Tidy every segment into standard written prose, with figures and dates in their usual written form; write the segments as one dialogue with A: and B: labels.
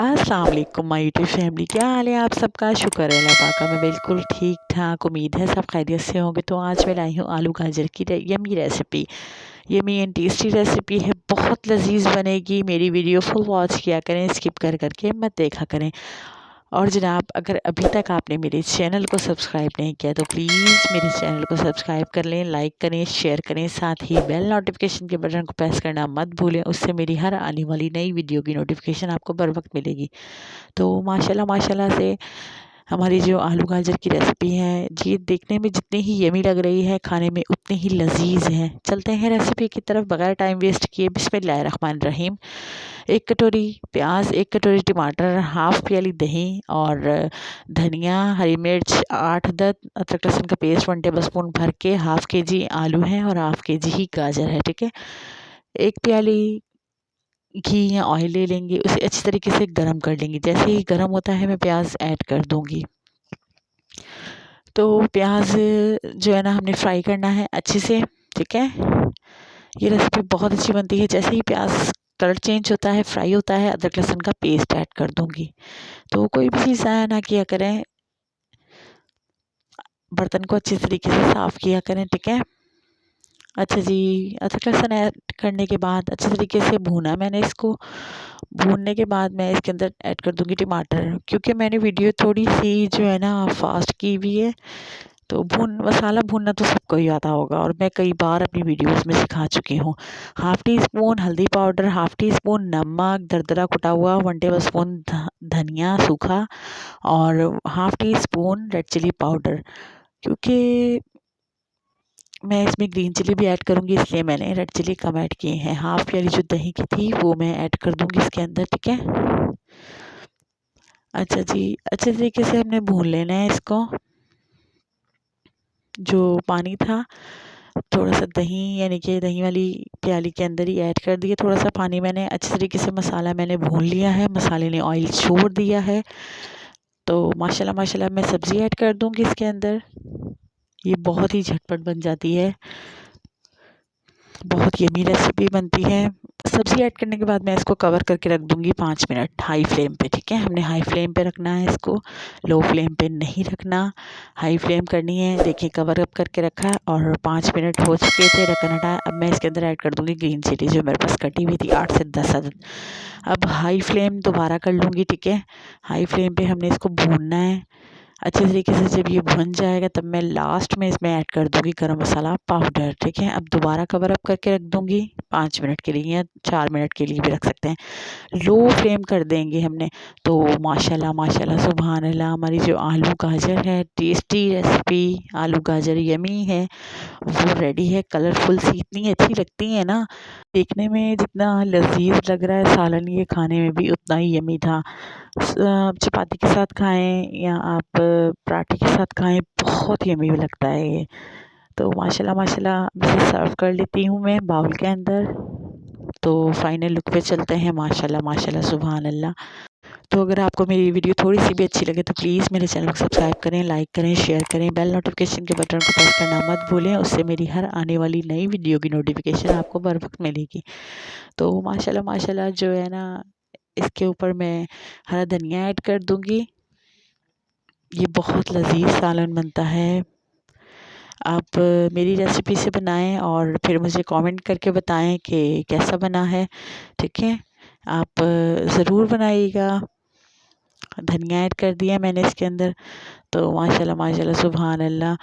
A: अस्सलाम वालेकुम my YouTube family, क्या हाल है आप सबका। शुक्र है अल्लाह पाक का, मैं बिल्कुल ठीक ठाक। उम्मीद है सब खैरियत से होंगे। तो आज मैं लाई हूँ आलू गाजर की yummy recipe. Yummy and tasty recipe है, बहुत लजीज बनेगी। मेरी वीडियो फुल वॉच किया करें, स्किप कर करके मत देखा करें। और जनाब, अगर अभी तक आपने मेरे चैनल को सब्सक्राइब नहीं किया तो प्लीज़ मेरे चैनल को सब्सक्राइब कर लें, लाइक करें, शेयर करें। साथ ही बेल नोटिफिकेशन के बटन को प्रेस करना मत भूलें, उससे मेरी हर आने वाली नई वीडियो की नोटिफिकेशन आपको बर वक्त मिलेगी। तो माशाल्लाह माशाल्लाह से हमारी जो आलू गाजर की रेसिपी है, ये देखने में जितनी ही यमी लग रही है, खाने में उतनी ही लजीज है। चलते हैं रेसिपी की तरफ बगैर टाइम वेस्ट किए। बिस्मिल्लाहिर्रहमानिर्रहीम। 1 कटोरी प्याज, 1 कटोरी टमाटर, हाफ प्याली दही और धनिया, हरी मिर्च 8-10, अदरक लहसुन का पेस्ट 1 टेबल स्पून भर के, हाफ के जी आलू है और हाफ के जी ही गाजर है। ठीक है, 1 प्याली घी या ऑयल ले लेंगे, उसे अच्छी तरीके से गर्म कर लेंगे। जैसे ही गर्म होता है मैं प्याज ऐड कर दूंगी। तो प्याज जो है ना, हमने फ्राई करना है अच्छे से। ठीक है, ये रेसिपी बहुत अच्छी बनती है। जैसे ही प्याज कलर चेंज होता है, फ्राई होता है, अदरक लहसुन का पेस्ट ऐड कर दूंगी। तो कोई भी चीज़ ज़ाया ना किया करें, बर्तन को अच्छी तरीके से साफ़ किया करें। ठीक है, अच्छा जी। अदरक लहसुन ऐड करने के बाद अच्छे तरीके से भूना मैंने इसको। भूनने के बाद मैं इसके अंदर ऐड कर दूंगी टमाटर, क्योंकि मैंने वीडियो थोड़ी सी जो है ना फास्ट की हुई है। तो मसाला भूनना तो सबको ही आता होगा और मैं कई बार अपनी वीडियोस में सिखा चुकी हूँ। हाफ़ टी स्पून हल्दी पाउडर, हाफ़ टी स्पून नमक दरदरा कुटा हुआ, 1 टेबल स्पून धनिया सूखा और half teaspoon red chilli powder. क्योंकि मैं इसमें ग्रीन चिली भी ऐड करूँगी, इसलिए मैंने रेड चिली कम ऐड किए हैं। हाफ़ प्याली जो दही की थी वो मैं ऐड कर दूँगी इसके अंदर। ठीक है, अच्छा जी। अच्छे तरीके से हमने भून लेना है इसको। जो पानी था, थोड़ा सा दही यानी कि दही वाली प्याली के अंदर ही ऐड कर दिया। थोड़ा सा पानी मैंने अच्छे तरीके से, मसाला मैंने भून लिया है, मसाले ने ऑयल छोड़ दिया है। तो माशाल्लाह माशाल्लाह मैं सब्ज़ी ऐड कर दूँगी इसके अंदर। ये बहुत ही झटपट बन जाती है, बहुत यमी रेसिपी बनती है। सब्ज़ी ऐड करने के बाद मैं इसको कवर करके रख दूँगी 5 मिनट हाई फ्लेम पे। ठीक है, हमने हाई फ्लेम पे रखना है इसको, लो फ्लेम पे नहीं रखना, हाई फ्लेम करनी है। देखिए कवर अप करके रखा है और 5 मिनट हो चुके थे, ढक्कन हटाया। अब मैं इसके अंदर ऐड कर दूँगी ग्रीन चिली जो मेरे पास कटी हुई थी 8 से 10 अदद। अब हाई फ्लेम दोबारा कर लूँगी। ठीक है, हाई फ्लेम पे हमने इसको भूनना है अच्छे तरीके से। जब ये भुन जाएगा तब मैं लास्ट में इसमें ऐड कर दूंगी गरम मसाला पाउडर। ठीक है, अब दोबारा कवर अप करके रख दूंगी 5 मिनट के लिए या 4 मिनट के लिए भी रख सकते हैं। लो फ्लेम कर देंगे हमने। तो माशाल्लाह माशाल्लाह सुभान अल्लाह, हमारी जो आलू गाजर है, टेस्टी रेसिपी आलू गाजर यमी है, वो रेडी है। कलरफुल सी इतनी अच्छी लगती है ना, देखने में जितना लजीज लग रहा है सालन, ये खाने में भी उतना ही यमी था। चपाती के साथ खाएं या आप पराठे के साथ खाएं, बहुत यमी लगता है ये। तो माशाल्लाह माशाल्लाह इसे सर्व कर लेती हूँ मैं बाउल के अंदर। तो फाइनल लुक पे चलते हैं। माशाल्लाह माशाल्लाह सुभान अल्लाह। तो अगर आपको मेरी वीडियो थोड़ी सी भी अच्छी लगे तो प्लीज़ मेरे चैनल को सब्सक्राइब करें, लाइक करें, शेयर करें, बेल नोटिफिकेशन के बटन को प्रेस करना मत भूलें, उससे मेरी हर आने वाली नई वीडियो की नोटिफिकेशन आपको बर वक्त मिलेगी। तो माशाल्लाह माशाल्लाह जो है ना, इसके ऊपर मैं हरा धनिया ऐड कर दूंगी। ये बहुत लजीज सालन बनता है। आप मेरी रेसिपी से बनाएं और फिर मुझे कमेंट करके बताएं कि कैसा बना है। ठीक है, आप ज़रूर बनाइएगा। धनिया ऐड कर दिया मैंने इसके अंदर। तो माशाल्लाह माशाल्लाह सुभान अल्लाह,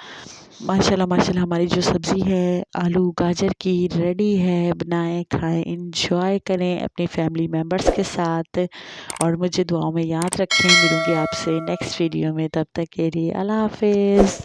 A: माशाल्लाह माशाल्लाह हमारी जो सब्ज़ी है आलू गाजर की रेडी है। बनाएं, खाएं, इंजॉय करें अपनी फैमिली मेम्बर्स के साथ और मुझे दुआओं में याद रखें। मिलूँगी आपसे नेक्स्ट वीडियो में, तब तक के लिए अल्लाह हाफ़िज़।